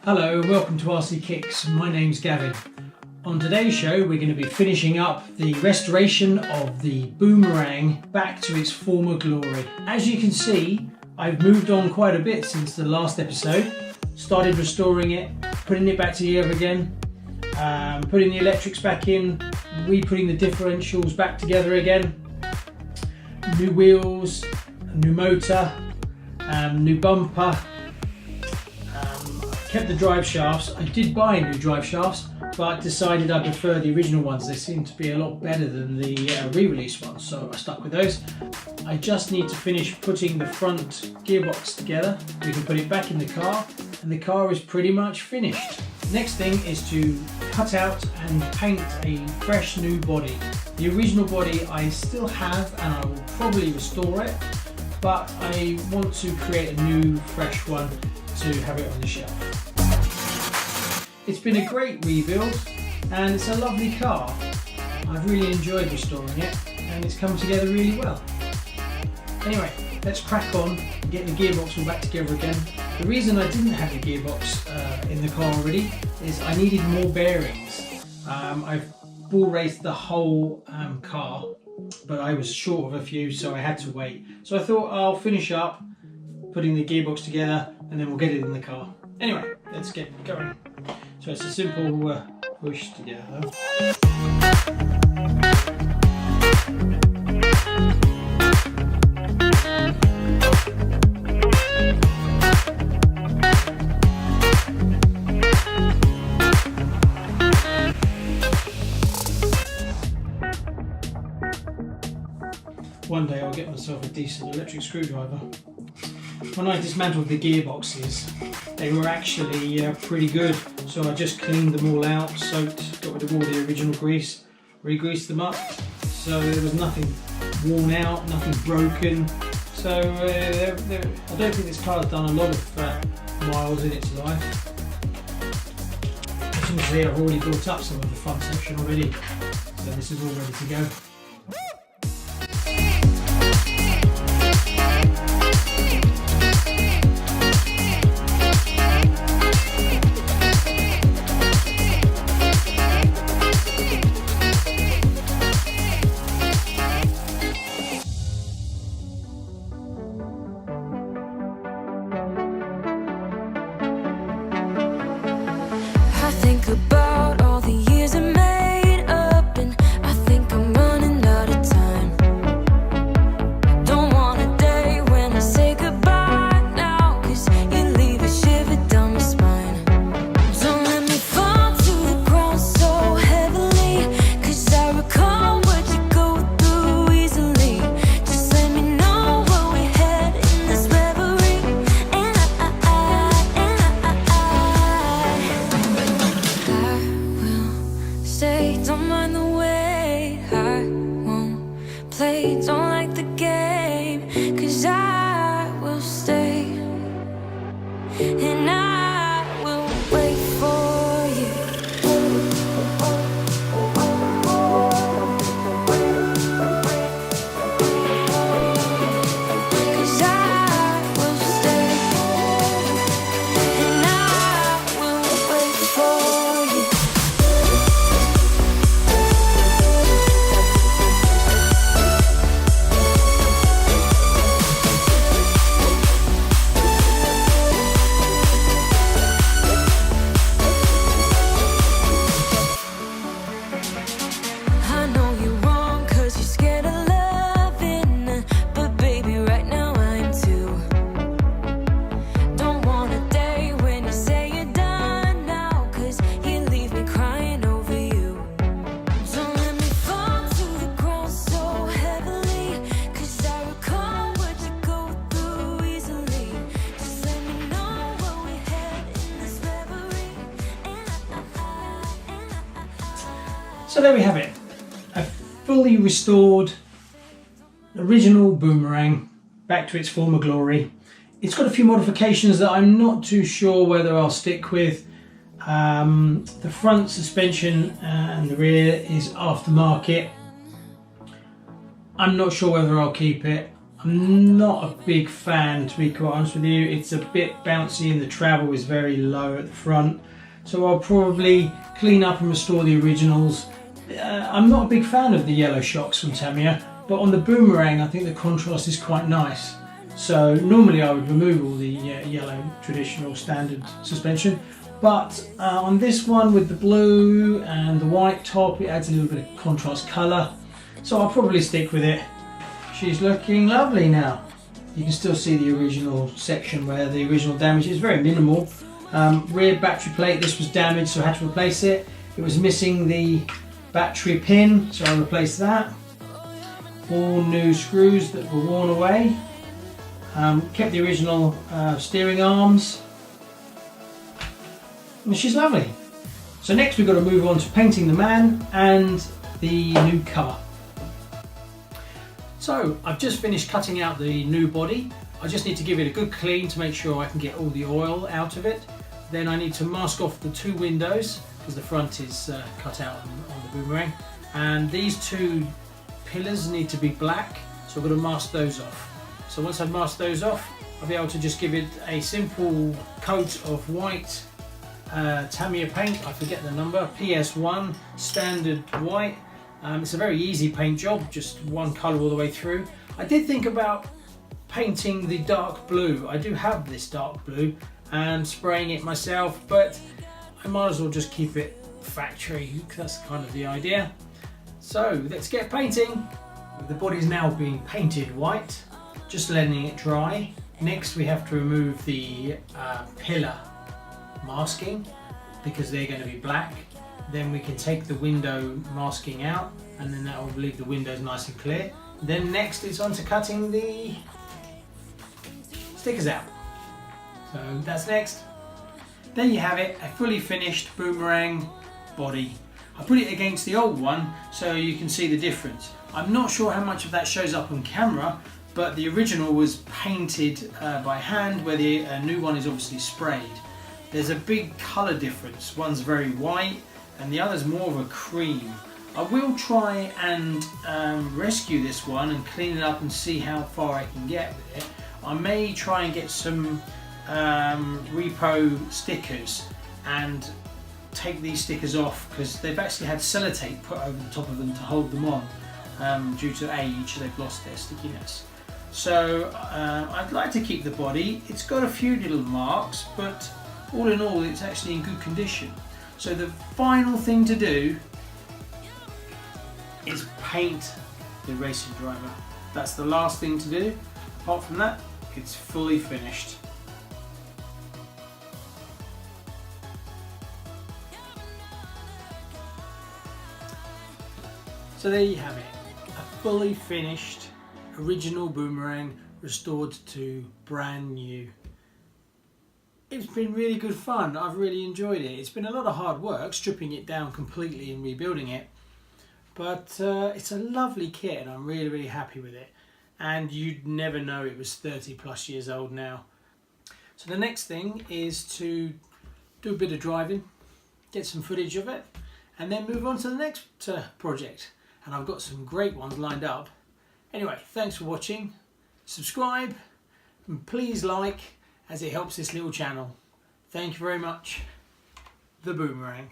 Hello and welcome to RCKicks. My name's Gavin. On today's show we're going to be finishing up the restoration of the Boomerang back to its former glory. As you can see, I've moved on quite a bit since the last episode. Started restoring it, putting it back together again, putting the electrics back in, re-putting the differentials back together again, new wheels, new motor, new bumper. Kept the drive shafts. I did buy new drive shafts, but decided I prefer the original ones. They seem to be a lot better than the re-release ones, so I stuck with those. I just need to finish putting the front gearbox together. We can put it back in the car, and the car is pretty much finished. Next thing is to cut out and paint a fresh new body. The original body I still have, and I will probably restore it, but I want to create a new fresh one to have it on the shelf. It's been a great rebuild and it's a lovely car. I've really enjoyed restoring it and it's come together really well. Anyway, let's crack on and get the gearbox all back together again. The reason I didn't have the gearbox in the car already is I needed more bearings. I've ball raced the whole car, but I was short of a few, so I had to wait. So I thought I'll finish up putting the gearbox together and then we'll get it in the car. Anyway, let's get going. So it's a simple push together. One day I'll get myself a decent electric screwdriver. When I dismantled the gearboxes, they were actually pretty good, so I just cleaned them all out, soaked, got rid of all the original grease, re-greased them up, so there was nothing worn out, nothing broken. So I don't think this car has done a lot of miles in its life. As you can see, I've already built up some of the front section already, so this is all ready to go. Think about all the years I made up, and I think I'm running out of time. Don't want a day when I say goodbye now, 'cause you leave a shiver down my spine. Don't let me fall to the ground so heavily, 'cause I recall what you go through easily. Just let me know where we head in this reverie, and I stay, don't mind the way I won't play, don't like the game, 'cause I will stay, and I will wait for you. 'Cause I will stay, and I will wait for you. I know you're wrong 'cause you're scared of loving, but baby right now I am too. Don't want a day when you say you're done now, 'cause you leave me crying over you. Don't let me fall to the ground so heavily, 'cause I recall what you go through easily. Just let me know where we head in this reverie, and So there we have it. A fully restored original Boomerang back to its former glory. It's got a few modifications that I'm not too sure whether I'll stick with. The front suspension and the rear is aftermarket. I'm not sure whether I'll keep it. I'm not a big fan, to be quite honest with you. It's a bit bouncy and the travel is very low at the front. So I'll probably clean up and restore the originals. I'm not a big fan of the yellow shocks from Tamiya, but on the Boomerang I think the contrast is quite nice. So normally I would remove all the yellow traditional standard suspension, but on this one with the blue and the white top, it adds a little bit of contrast colour. So I'll probably stick with it. She's looking lovely now. You can still see the original section where the original damage is very minimal. Rear battery plate, this was damaged, so I had to replace it. It was missing the battery pin, so I replaced that. All new screws that were worn away. Kept the original steering arms. And she's lovely. So next we've got to move on to painting the man and the new cover. So I've just finished cutting out the new body. I just need to give it a good clean to make sure I can get all the oil out of it. Then I need to mask off the two windows because the front is cut out on the Boomerang. And these two pillars need to be black, so I've got to mask those off. So once I've masked those off, I'll be able to just give it a simple coat of white Tamiya paint. I forget the number, PS1 standard white. It's a very easy paint job, just one colour all the way through. I did think about painting the dark blue. I do have this dark blue and spraying it myself, but I might as well just keep it factory. That's kind of the idea. So let's get painting. The body's now being painted white, just letting it dry. Next we have to remove the pillar masking because they're going to be black. Then we can take the window masking out and then that will leave the windows nice and clear. Then next it's on to cutting the stickers out. So that's next. There you have it, a fully finished Boomerang body. I put it against the old one so you can see the difference. I'm not sure how much of that shows up on camera, but the original was painted by hand, where the new one is obviously sprayed. There's a big colour difference. One's very white and the other's more of a cream. I will try and rescue this one and clean it up and see how far I can get with it. I may try and get some repo stickers and take these stickers off because they've actually had sellotape put over the top of them to hold them on. Due to age, they've lost their stickiness. So I'd like to keep the body. It's got a few little marks, but all in all it's actually in good condition. So the final thing to do is paint the racing driver. That's the last thing to do. Apart from that, it's fully finished. So there you have it, a fully finished original Boomerang restored to brand new. It's been really good fun. I've really enjoyed it. It's been a lot of hard work stripping it down completely and rebuilding it, but it's a lovely kit and I'm really, really happy with it. And you'd never know it was 30 plus years old now. So the next thing is to do a bit of driving, get some footage of it, and then move on to the next project. And I've got some great ones lined up. Anyway, thanks for watching. Subscribe and please like, as it helps this little channel. Thank you very much. The Boomerang.